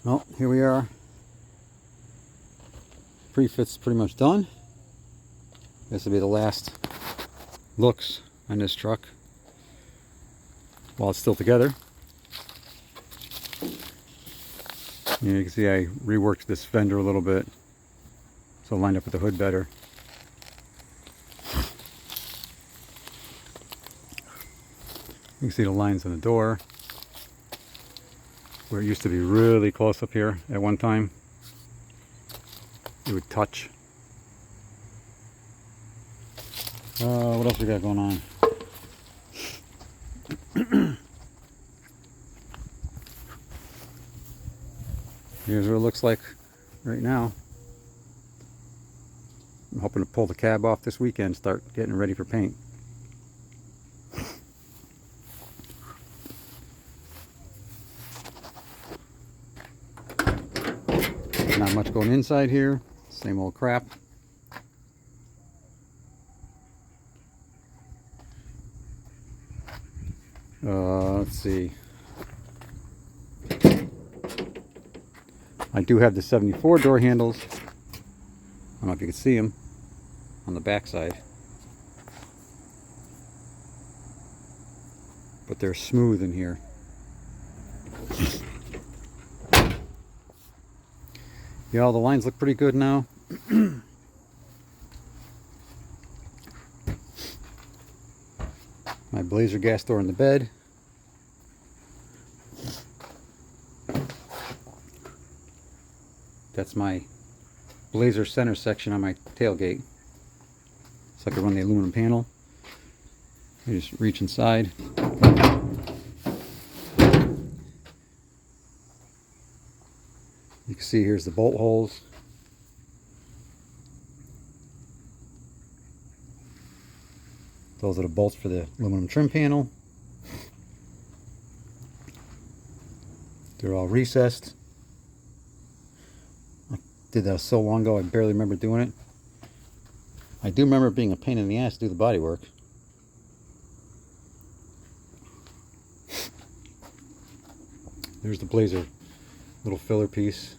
Well, here we are. Pre-fit's pretty much done. This will be the last looks on this truck while it's still together. You can see I reworked this fender a little bit so it lined up with the hood better. You can see the lines on the door where it used to be really close up here at one time. It would touch. What else we got going on? Here's what it looks like right now. I'm hoping to pull the cab off this weekend, start getting ready for paint. Not much going inside here, same old crap. Let's see. I do have the 74 door handles. I don't know if you can see them on the back side, but they're smooth in here. Yeah, all the lines look pretty good now. My Blazer gas door in the bed. That's my Blazer center section on my tailgate. So I can run the aluminum panel. You just reach inside. You can see here's the bolt holes. Those are the bolts for the aluminum trim panel. They're all recessed. I did that so long ago I barely remember doing it. I do remember it being a pain in the ass to do the body work. There's the Blazer little filler piece.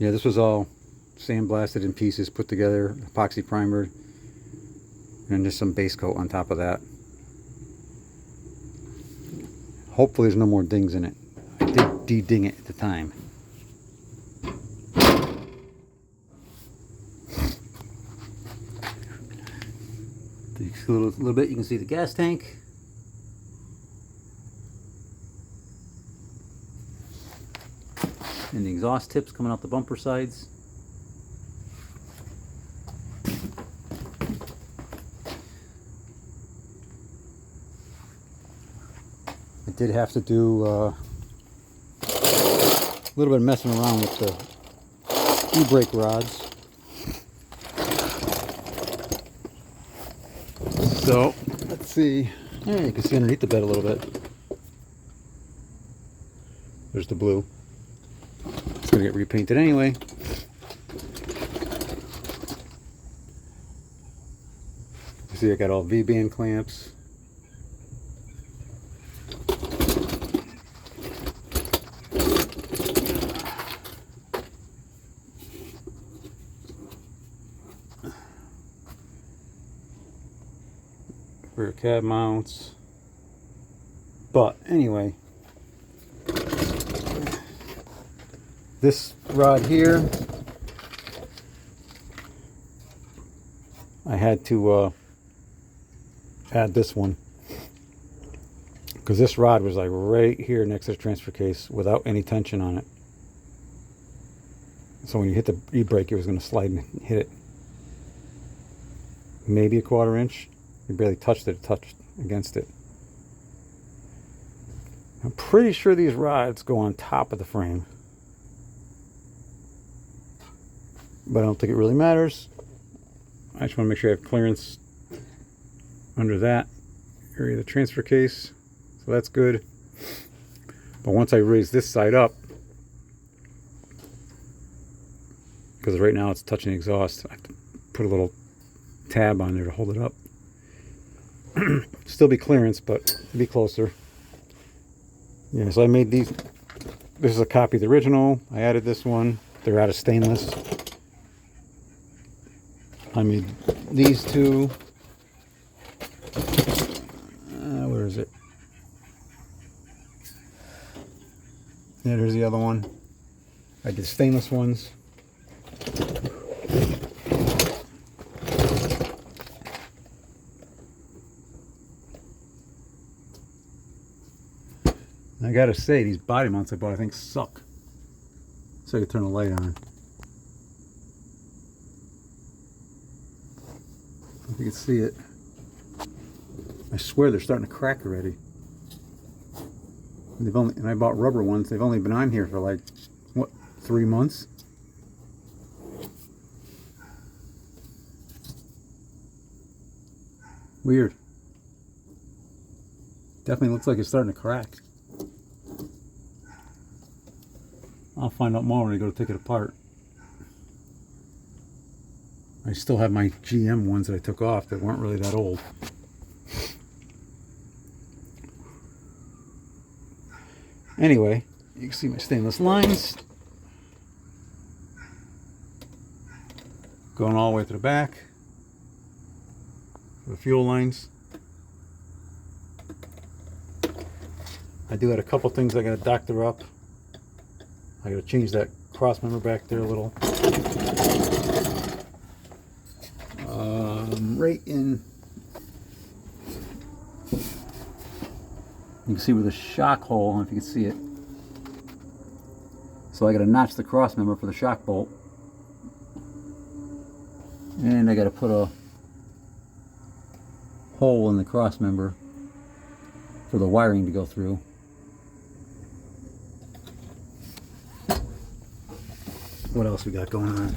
Yeah, this was all sandblasted in pieces, put together, epoxy primered, and just some base coat on top of that. Hopefully there's no more dings in it. I did de-ding it at the time. A little bit, you can see the gas tank. And the exhaust tips coming out the bumper sides. I did have to do a little bit of messing around with the e-brake rods. So, let's see. Yeah, you can see underneath the bed a little bit. There's the blue. It's going to get repainted anyway. You see I got all V-band clamps. Rear cab mounts. But anyway, this rod here, I had to add this one because this rod was like right here next to the transfer case without any tension on it. So when you hit the e-brake, it was going to slide and hit it. Maybe a 1/4 inch. You barely touched it, touched against it. I'm pretty sure these rods go on top of the frame, but I don't think it really matters. I just want to make sure I have clearance under that area of the transfer case, so that's good. But once I raise this side up, because right now it's touching the exhaust, I have to put a little tab on there to hold it up. Still be clearance, but be closer. Yeah, so I made these. This is a copy of the original. I added this one. They're out of stainless. I made these two. Where is it? Yeah, there's the other one. I did stainless ones. I gotta say, these body mounts I bought, I think, suck. So I can turn the light on. If you can see it. I swear they're starting to crack already. And I bought rubber ones. They've only been on here for like, what, 3 months? Weird. Definitely looks like it's starting to crack. I'll find out more when I go to take it apart. I still have my GM ones that I took off that weren't really that old. Anyway, you can see my stainless lines going all the way to the back. The fuel lines. I do have a couple things I gotta doctor up. I gotta change that cross member back there a little. Right in. You can see where the shock hole, I don't know if you can see it. So I gotta notch the cross member for the shock bolt. And I gotta put a hole in the cross member for the wiring to go through. What else we got going on?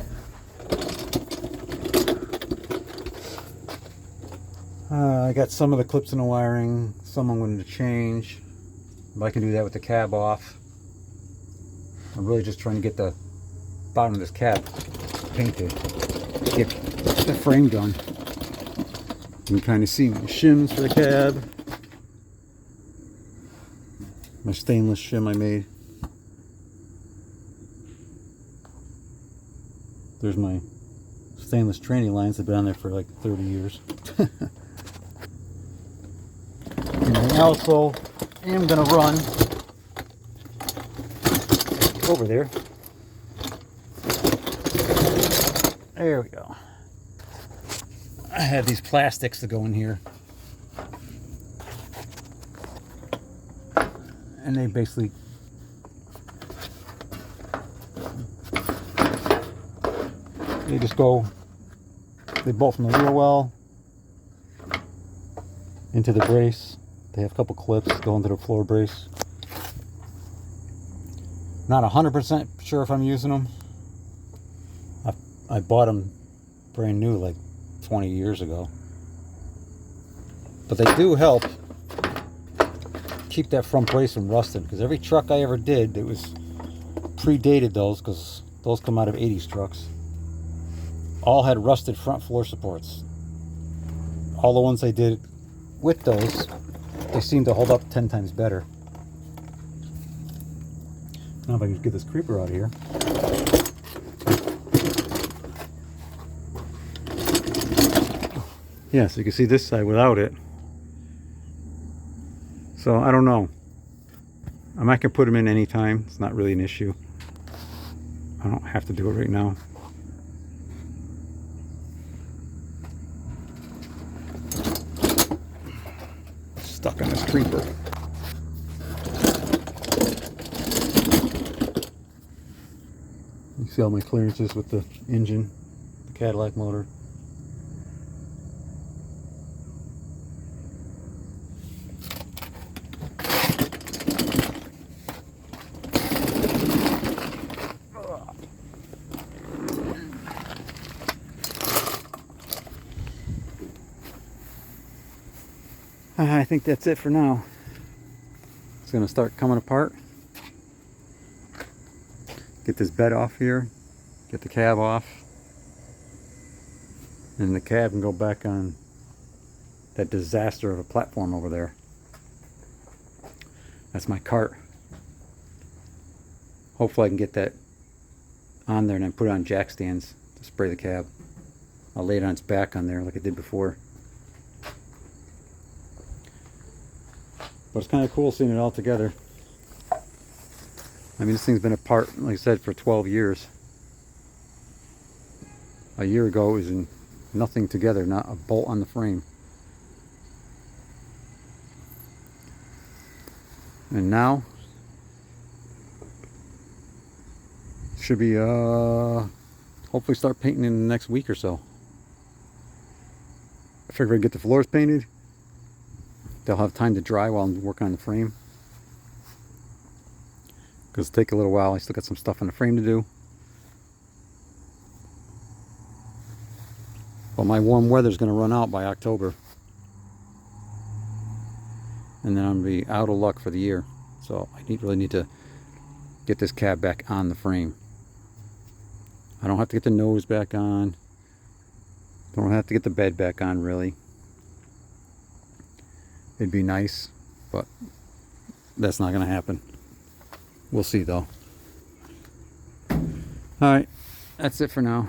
I got some of the clips in the wiring, some I'm going to change. But I can do that with the cab off. I'm really just trying to get the bottom of this cab painted, get the frame done. You can kind of see my shims for the cab. My stainless shim I made. There's my stainless tranny lines that have been on there for like 30 years. And I also am going to run over there. There we go. I have these plastics to go in here. And they basically just go, they bolt from the wheel well into the brace. They have a couple clips go into the floor brace. Not 100% sure if I'm using them. I bought them brand new like 20 years ago. But they do help keep that front brace from rusting, because every truck I ever did, it was predated those, because those come out of 80s trucks. All had rusted front floor supports. All the ones I did with those, they seem to hold up 10 times better. Now if I can get this creeper out of here. Yeah, so you can see this side without it. So I don't know. I might can put them in anytime. It's not really an issue. I don't have to do it right now. Stuck on this creeper. You see all my clearances with the engine, the Cadillac motor. I think that's it for now. It's going to start coming apart. Get this bed off here. Get the cab off. And the cab can go back on that disaster of a platform over there. That's my cart. Hopefully I can get that on there and then put it on jack stands to spray the cab. I'll lay it on its back on there like I did before. But it's kind of cool seeing it all together. I mean, this thing's been apart, like I said, for 12 years. A year ago it was in nothing together, not a bolt on the frame. And now should be hopefully start painting in the next week or so. I figure I'd get the floors painted. They'll have time to dry while I'm working on the frame, because it'll take a little while. I still got some stuff on the frame to do. But my warm weather's going to run out by October, and then I'm going to be out of luck for the year. So I really need to get this cab back on the frame. I don't have to get the nose back on. Don't have to get the bed back on, really. It'd be nice, but that's not going to happen. We'll see, though. Alright, that's it for now.